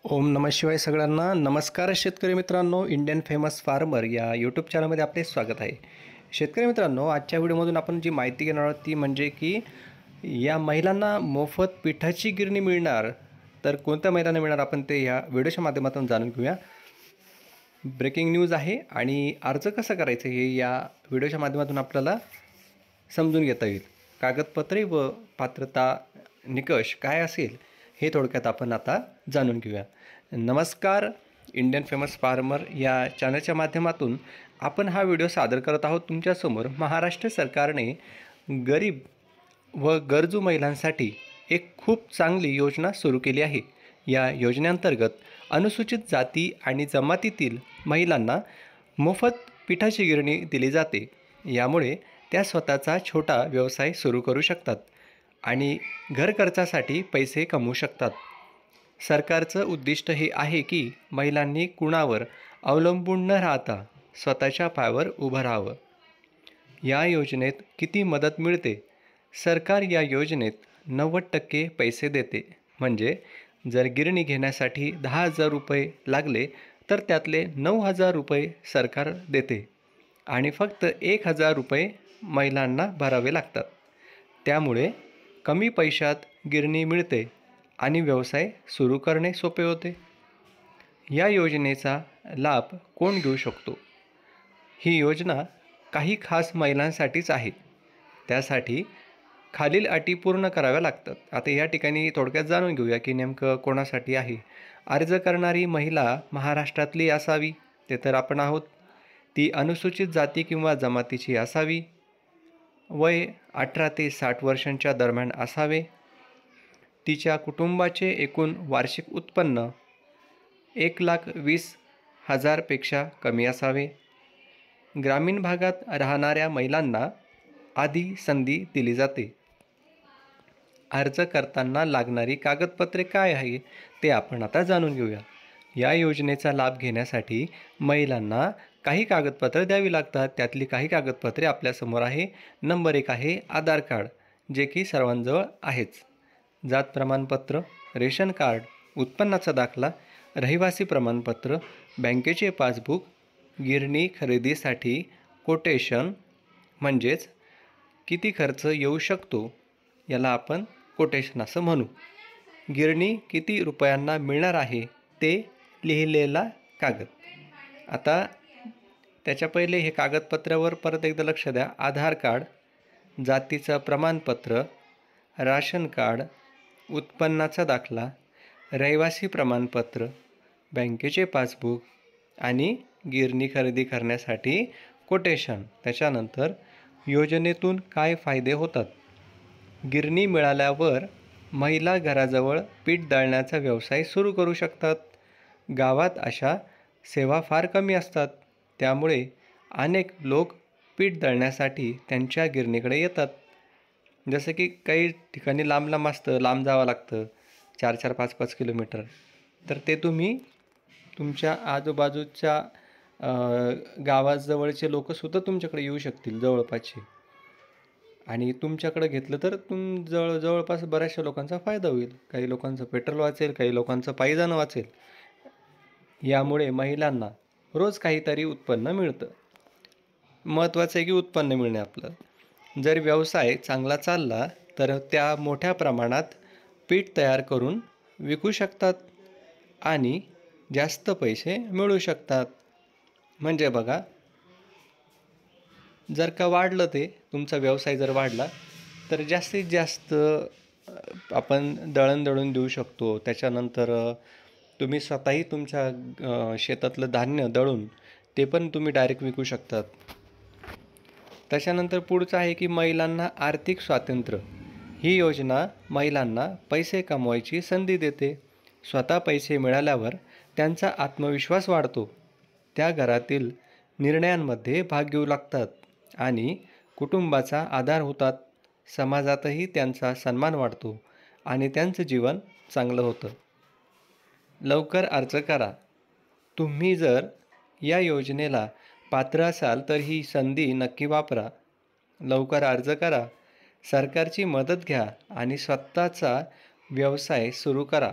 ओम नमः शिवाय सगळ्यांना नमस्कार शेतकरी मित्रांनो. इंडियन फेमस फार्मर या यूट्यूब चॅनलमध्ये आपले स्वागत आहे. शेतकरी मित्रांनो, आजच्या व्हिडिओमधून आपण जी माहिती घेणार आहोत ती म्हणजे की या महिलांना मोफत पिठाची गिरणी मिळणार. तर कोणत्या महिलांना मिळणार आपण ते या व्हिडिओच्या माध्यमातून जाणून घेऊया. ब्रेकिंग न्यूज आहे आणि अर्ज कसा करायचं हे या व्हिडिओच्या माध्यमातून आपल्याला समजून घेता येईल. कागदपत्रे व पात्रता निकष काय असेल हे थोडक्यात आपण आता जाणून घेऊया. नमस्कार, इंडियन फेमस फार्मर या चॅनलच्या माध्यमातून आपण हा व्हिडिओ सादर करत आहोत तुमच्यासमोर. महाराष्ट्र सरकारने गरीब व गरजू महिलांसाठी एक खूप चांगली योजना सुरू केली आहे. या योजनेअंतर्गत अनुसूचित जाती आणि जमातीतील महिलांना मोफत पिठाची गिरणी दिली जाते. यामुळे त्या स्वतःचा छोटा व्यवसाय सुरू करू शकतात आणि घरखर्चासाठी पैसे कमवू शकतात. सरकारचं उद्दिष्ट हे आहे की महिलांनी कुणावर अवलंबून न राहता स्वतःच्या पायावर उभं राहावं. या योजनेत किती मदत मिळते? सरकार या योजनेत 90% पैसे देते. म्हणजे जर गिरणी घेण्यासाठी 10,000 रुपये लागले तर त्यातले 9,000 रुपये सरकार देते आणि फक्त 1,000 रुपये महिलांना भरावे लागतात. त्यामुळे कमी पैशात गिरणी मिळते आणि व्यवसाय सुरू करणे सोपे होते. या योजनेचा लाभ कोण घेऊ शकतो? ही योजना काही खास महिलांसाठीच आहे. त्यासाठी खालील अटी पूर्ण कराव्या लागतात. आता या ठिकाणी थोडक्यात जाणून घेऊया की नेमकं कोणासाठी आहे. अर्ज करणारी महिला महाराष्ट्रातली असावी, ते तर आपण आहोत. ती अनुसूचित जाती किंवा जमातीची असावी. वय 18 ते 60 वर्षांच्या दरम्यान असावे. तिच्या कुटुंबाचे एकूण वार्षिक उत्पन्न 1,20,000 पेक्षा कमी असावे. ग्रामीण भागात राहणाऱ्या महिलांना आधी संधी दिली जाते. अर्ज करताना लागणारी कागदपत्रे काय आहे ते आपण आता जाणून घेऊया. या योजनेचा लाभ घेण्यासाठी महिलांना काही कागदपत्रे द्यावी लागतात. त्यातली काही कागदपत्रे आपल्यासमोर आहे. नंबर 1 आहे आधार कार्ड, जे की सर्वांजवळ आहेच. जात प्रमाणपत्र, रेशन कार्ड, उत्पन्नाचा दाखला, रहिवासी प्रमाणपत्र, बँकेचे पासबुक, गिरणी खरेदीसाठी कोटेशन म्हणजेच किती खर्च येऊ शकतो याला आपण कोटेशन असं म्हणू. गिरणी किती रुपयांना मिळणार आहे ते लिहिलेला कागद. आता त्याच्या पहिले हे कागदपत्रावर परत एकदा लक्ष द्या. आधार कार्ड, जातीचं प्रमाणपत्र, राशन कार्ड, उत्पन्नाचा दाखला, रहिवासी प्रमाणपत्र, बँकेचे पासबुक आणि गिरणी खरेदी करण्यासाठी कोटेशन. त्याच्यानंतर योजनेतून काय फायदे होतात? गिरणी मिळाल्यावर महिला घराजवळ पीठ दळण्याचा व्यवसाय सुरू करू शकतात. गावात अशा सेवा फार कमी असतात. त्यामुळे अनेक लोक पीठ दळण्यासाठी त्यांच्या गिरणीकडे येतात. जसं की काही ठिकाणी लांब लांब असतं, लांब जावं लागतं 4-4, 5-5 किलोमीटर. तर ते तुम्ही तुमच्या आजूबाजूच्या गावाजवळचे लोकंसुद्धा तुमच्याकडे येऊ शकतील जवळपासचे. आणि तुमच्याकडे घेतलं तर जवळपास बऱ्याचशा लोकांचा फायदा होईल. काही लोकांचं पेट्रोल वाचेल, काही लोकांचं पायी जाणं वाचेल. यामुळे महिलांना रोज काहीतरी उत्पन्न मिळतं. महत्त्वाचं आहे की उत्पन्न मिळणे आपलं. जर व्यवसाय चांगला चालला तर त्या मोठ्या प्रमाणात पीठ तयार करून विकू शकतात आणि जास्त पैसे मिळू शकतात. म्हणजे बघा, जर का वाढलं ते तुमचा व्यवसाय जर वाढला तर जास्तीत जास्त आपण दळण देऊ शकतो. त्याच्यानंतर तुम्ही स्वतःही तुमच्या शेतातलं धान्य दळून ते पण तुम्ही डायरेक्ट विकू शकतात. त्याच्यानंतर पुढचं आहे की महिलांना आर्थिक स्वातंत्र्य. ही योजना महिलांना पैसे कमवायची संधी देते. स्वतः पैसे मिळाल्यावर त्यांचा आत्मविश्वास वाढतो. त्या घरातील निर्णयांमध्ये भाग घेऊ लागतात आणि कुटुंबाचा आधार होतात. समाजातही त्यांचा सन्मान वाढतो आणि त्यांचं जीवन चांगलं होतं. लवकर अर्ज करा. तुम्ही जर या योजनेला पात्र असाल तर ही संधी नक्की वापरा. लवकर अर्ज करा, सरकारची मदत घ्या आणि स्वतःचा व्यवसाय सुरू करा.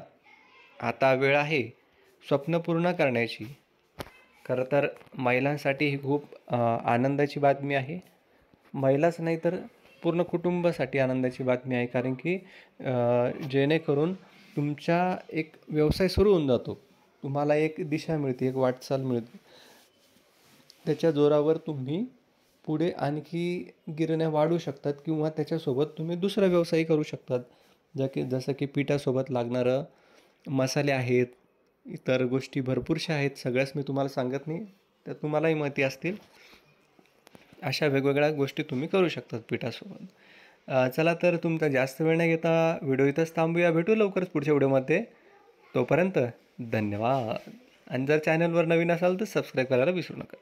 आता वेळ आहे स्वप्न पूर्ण करण्याची. खरं तर महिलांसाठी ही खूप आनंदाची बातमी आहे. महिलाच नाही तर पूर्ण कुटुंबासाठी आनंदाची बातमी आहे. कारण की जेणेकरून तुमचा एक व्यवसाय सुरू होऊन जातो. तुम्हाला एक दिशा मिळते, एक वाटचाल मिळते. त्याच्या जोरावर तुम्ही पुढे आणखी गिरण्या वाढवू शकतात किंवा त्याच्यासोबत तुम्ही दुसरा व्यवसाय करू शकतात. जसं की पिठासोबत लागणारं मसाले आहेत, इतर गोष्टी भरपूरशा आहेत. सगळ्याच मी तुम्हाला सांगत नाही, त्या तुम्हालाही माहिती असतील. अशा वेगवेगळ्या गोष्टी तुम्ही करू शकतात पिठासोबत. चला तर तुमचा जास्त वेळ न घेता व्हिडिओ इथंच थांबूया. भेटू लवकरच पुढच्या व्हिडिओमध्ये. तोपर्यंत धन्यवाद. आणि जर चॅनलवर नवीन असाल तर सबस्क्राईब करायला विसरू नका.